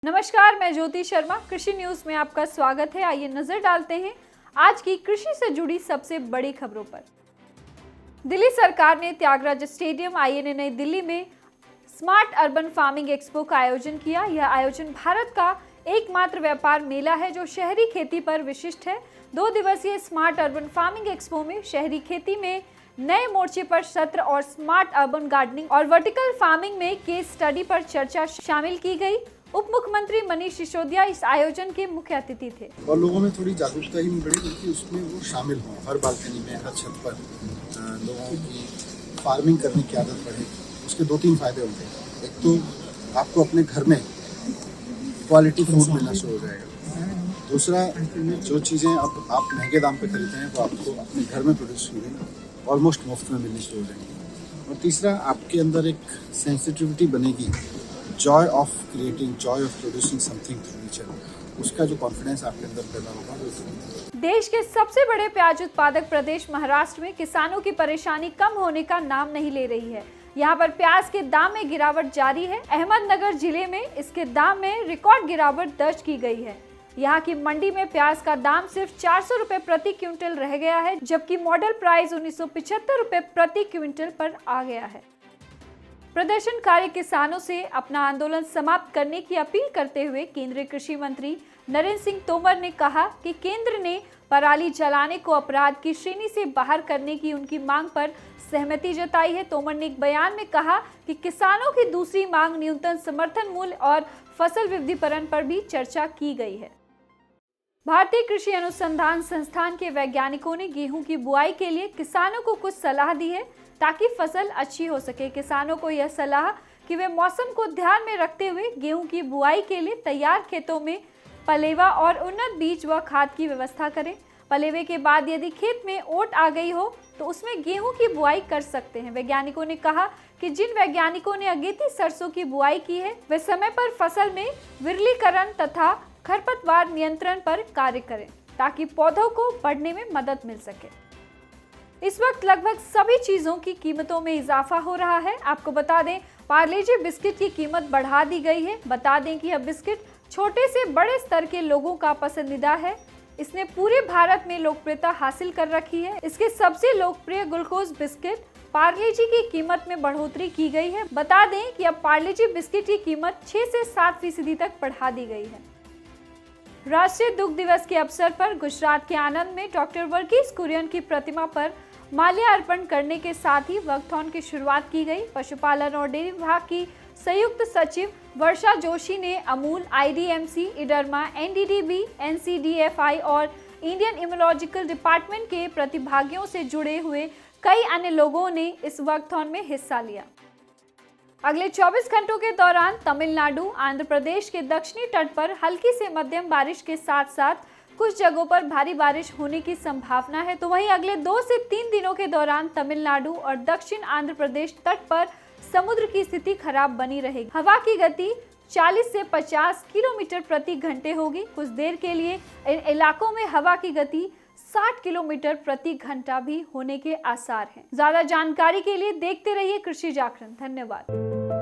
नमस्कार, मैं ज्योति शर्मा। कृषि न्यूज में आपका स्वागत है। आइए नजर डालते हैं आज की कृषि से जुड़ी सबसे बड़ी खबरों पर। दिल्ली सरकार ने त्यागराज स्टेडियम INA नई दिल्ली में स्मार्ट अर्बन फार्मिंग एक्सपो का आयोजन किया। यह आयोजन भारत का एकमात्र व्यापार मेला है जो शहरी खेती पर विशिष्ट है। 2 दिवसीय स्मार्ट अर्बन फार्मिंग एक्सपो में शहरी खेती में नए मोर्चे पर सत्र और स्मार्ट अर्बन गार्डनिंग और वर्टिकल फार्मिंग में केस स्टडी पर चर्चा शामिल की गई। उप मुख्यमंत्री मनीष सिसोदिया इस आयोजन के मुख्य अतिथि थे। और लोगों में थोड़ी जागरूकता ही बढ़ी क्योंकि उसमें वो शामिल हों, हर बालकनी में, हर छत पर लोगों की फार्मिंग करने की आदत बढ़े। उसके 2-3 फायदे होंगे। एक तो आपको अपने घर में क्वालिटी फूड मिलना शुरू हो जाएगा। दूसरा, जो चीज़ें अब आप महंगे दाम पे खरीदते हैं वो आपको अपने घर में प्रोड्यूस होंगी, ऑलमोस्ट मुफ्त में मिलनी शुरू हो जाएंगी। और तीसरा, आपके अंदर एक सेंसिटिविटी बनेगी, Joy of creating, Joy of producing something through nature. उसका जो कॉन्फिडेंस आपके अंदर पैदा होगा वो देश के सबसे बड़े प्याज उत्पादक प्रदेश महाराष्ट्र में किसानों की परेशानी कम होने का नाम नहीं ले रही है। यहाँ पर प्याज के दाम में गिरावट जारी है। अहमदनगर जिले में इसके दाम में रिकॉर्ड गिरावट दर्ज की गई है। यहाँ की मंडी में प्याज का दाम सिर्फ 400 रुपए प्रति क्विंटल रह गया है, जबकि मॉडल प्राइस 1975 रुपए प्रति क्विंटल पर आ गया है। प्रदर्शनकारी किसानों से अपना आंदोलन समाप्त करने की अपील करते हुए केंद्रीय कृषि मंत्री नरेंद्र सिंह तोमर ने कहा कि केंद्र ने पराली जलाने को अपराध की श्रेणी से बाहर करने की उनकी मांग पर सहमति जताई है। तोमर ने एक बयान में कहा कि किसानों की दूसरी मांग न्यूनतम समर्थन मूल्य और फसल विविधीकरण पर भी चर्चा की गई है। भारतीय कृषि अनुसंधान संस्थान के वैज्ञानिकों ने गेहूं की बुआई के लिए किसानों को कुछ सलाह दी है ताकि फसल अच्छी हो सके। किसानों को यह सलाह कि वे मौसम को ध्यान में रखते हुए गेहूं की बुआई के लिए तैयार खेतों में पलेवा और उन्नत बीज व खाद की व्यवस्था करें। पलेवे के बाद यदि खेत में ओट आ गई हो तो उसमें गेहूं की बुआई कर सकते हैं। वैज्ञानिकों ने कहा कि जिन वैज्ञानिकों ने अगेती सरसों की बुआई की है वे समय पर फसल में विरलीकरण तथा खरपतवार नियंत्रण पर कार्य करें ताकि पौधों को बढ़ने में मदद मिल सके। इस वक्त लगभग सभी चीजों की कीमतों में इजाफा हो रहा है। आपको बता दें, पार्ले-जी बिस्किट की कीमत बढ़ा दी गई है। बता दें कि यह बिस्किट छोटे से बड़े स्तर के लोगों का पसंदीदा है। इसने पूरे भारत में लोकप्रियता हासिल कर रखी है। इसके सबसे लोकप्रिय ग्लूकोज बिस्किट पार्ले-जी की कीमत में बढ़ोतरी की गई है। बता दें कि अब पार्ले-जी बिस्किट की कीमत 6 से 7% तक बढ़ा दी गई है। राष्ट्रीय दुग्ध दिवस के अवसर पर गुजरात के आनंद में डॉक्टर वर्गीस कुरियन की प्रतिमा पर माल्यार्पण करने के साथ ही वॉकथॉन की शुरुआत की गई। पशुपालन और डेयरी विभाग की संयुक्त सचिव वर्षा जोशी ने अमूल, IDMC, इडरमा, NDDB, NCDFI और इंडियन इम्यूनोलॉजिकल डिपार्टमेंट के प्रतिभागियों से जुड़े हुए कई अन्य लोगों ने इस वॉकथॉन में हिस्सा लिया। अगले 24 घंटों के दौरान तमिलनाडु, आंध्र प्रदेश के दक्षिणी तट पर हल्की से मध्यम बारिश के साथ साथ कुछ जगहों पर भारी बारिश होने की संभावना है। तो वहीं अगले 2 से 3 दिनों के दौरान तमिलनाडु और दक्षिण आंध्र प्रदेश तट पर समुद्र की स्थिति खराब बनी रहेगी। हवा की गति 40 से 50 किलोमीटर प्रति घंटे होगी। कुछ देर के लिए इन इलाकों में हवा की गति 60 किलोमीटर प्रति घंटा भी होने के आसार हैं। ज्यादा जानकारी के लिए देखते रहिए कृषि जागरण। धन्यवाद।